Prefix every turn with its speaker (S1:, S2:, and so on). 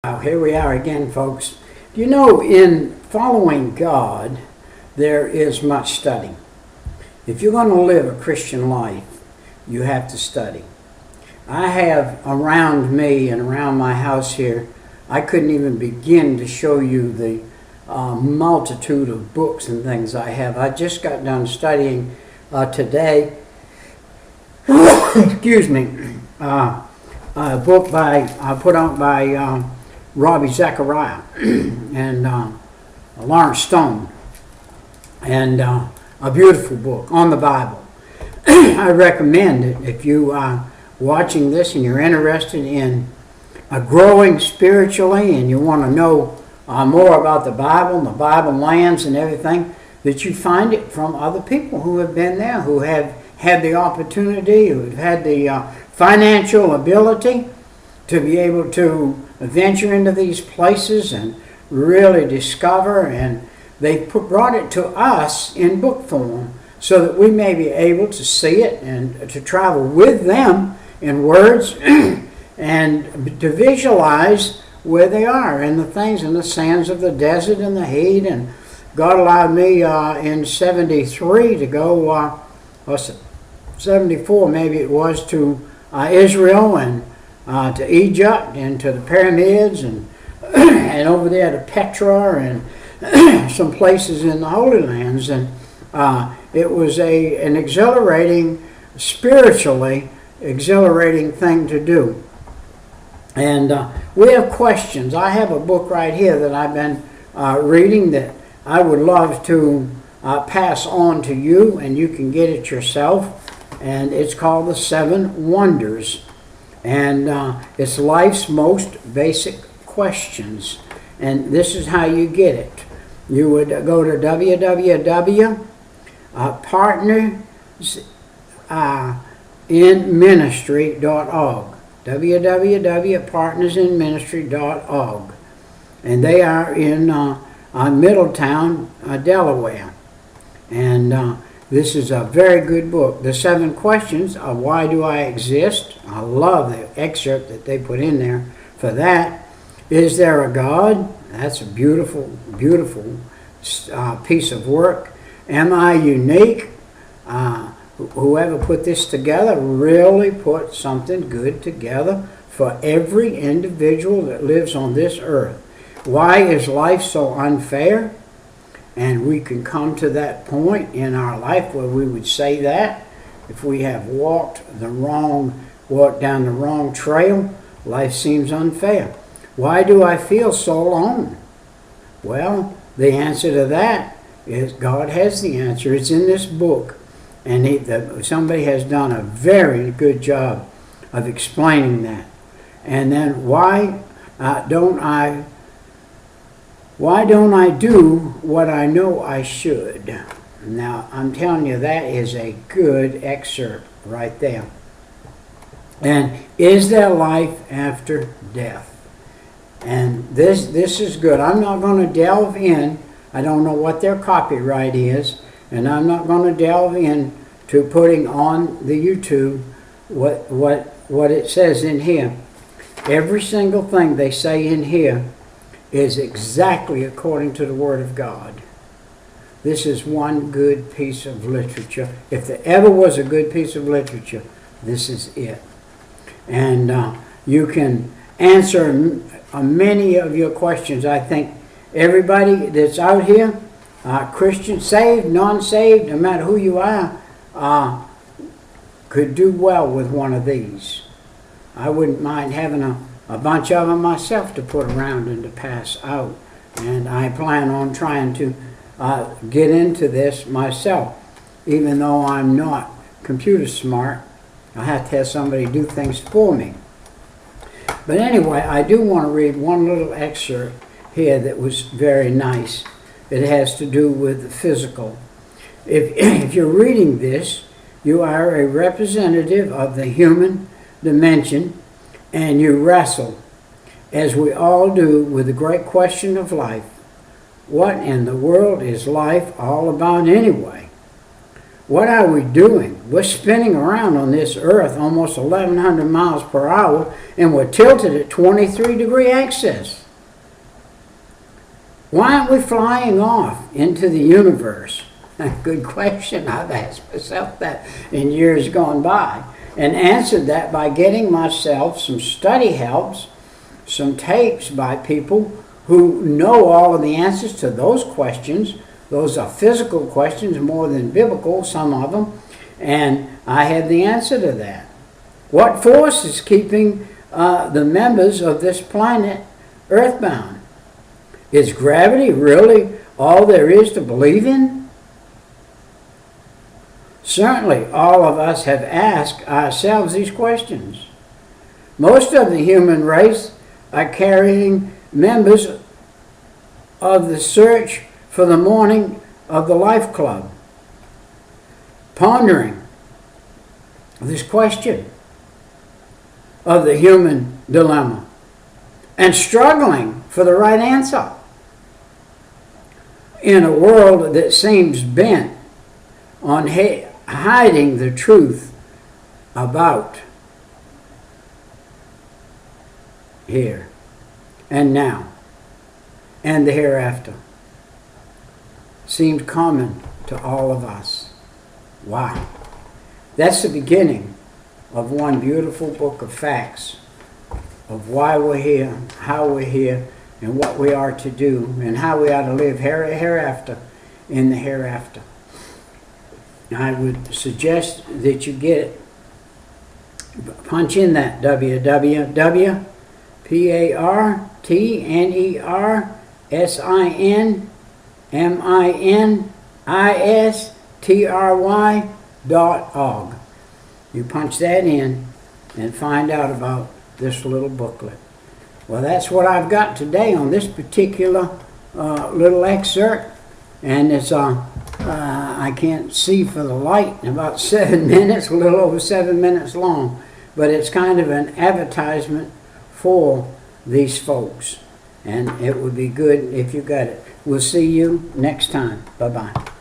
S1: Here we are again, folks. You know, in following God, there is much study. If you're going to live a Christian life, you have to study. I have around me and around my house here, I couldn't even begin to show you the multitude of books and things I have. I just got done studying today, excuse me, a book put out by Ravi Zachariah and Lawrence Stone, and a beautiful book on the Bible. I recommend it if you are watching this and you're interested in growing spiritually and you want to know more about the Bible and the Bible lands and everything, that you find it from other people who have been there, who have had the opportunity, who have had the financial ability to be able to venture into these places and really discover, and they brought it to us in book form so that we may be able to see it and to travel with them in words and to visualize where they are and the things and the sands of the desert and the heat. And God allowed me in 73 to go, or 74 maybe it was, to Israel and to Egypt and to the pyramids and and over there to Petra and some places in the Holy Lands, and it was an exhilarating, spiritually exhilarating thing to do. And we have questions. I have a book right here that I've been reading that I would love to pass on to you, and you can get it yourself, and it's called The Seven Wonders. And it's life's most basic questions. And this is how you get it. You would go to www.partnersinministry.org. www.partnersinministry.org. And they are in Middletown, Delaware. And this is a very good book. The Seven Questions of Why Do I Exist? I love the excerpt that they put in there for that. Is there a God? That's a beautiful, beautiful piece of work. Am I unique? Whoever put this together really put something good together for every individual that lives on this earth. Why is life so unfair? And we can come to that point in our life where we would say that if we have walked down the wrong trail, life seems unfair. Why do I feel so alone? Well, the answer to that is God has the answer. It's in this book, and somebody has done a very good job of explaining that. And then why don't I do what I know I should? Now, I'm telling you, that is a good excerpt right there. And is there life after death? And this is good. I'm not going to delve in. I don't know what their copyright is, and I'm not going to delve in to putting on the YouTube what it says in here. Every single thing they say in here is exactly according to the Word of God. This is one good piece of literature. If there ever was a good piece of literature, this is it. And you can answer many of your questions. I think everybody that's out here, Christian, saved, non-saved, no matter who you are, could do well with one of these. I wouldn't mind having a bunch of them myself to put around and to pass out. And I plan on trying to get into this myself. Even though I'm not computer smart, I have to have somebody do things for me. But anyway, I do want to read one little excerpt here that was very nice. It has to do with the physical. If you're reading this, you are a representative of the human dimension, and you wrestle, as we all do, with the great question of life. What in the world is life all about anyway? What are we doing? We're spinning around on this earth almost 1,100 miles per hour, and we're tilted at 23-degree axis. Why aren't we flying off into the universe? Good question. I've asked myself that in years gone by, and answered that by getting myself some study helps, some tapes by people who know all of the answers to those questions. Those are physical questions more than biblical, some of them, and I had the answer to that. What force is keeping the members of this planet earthbound? Is gravity really all there is to believe in? Certainly, all of us have asked ourselves these questions. Most of the human race are carrying members of the Search for the Morning of the Life Club, pondering this question of the human dilemma and struggling for the right answer in a world that seems bent on hiding the truth about here and now and the hereafter. Seems common to all of us. Wow. That's the beginning of one beautiful book of facts of why we're here, how we're here, and what we are to do, and how we are to live hereafter in the hereafter. I would suggest that you get it. Punch in that www.partnerministry.org. You punch that in and find out about this little booklet. Well, that's what I've got today on this particular little excerpt, and it's I can't see for the light in about 7 minutes, a little over 7 minutes long, but it's kind of an advertisement for these folks, and it would be good if you got it. We'll see you next time. Bye-bye.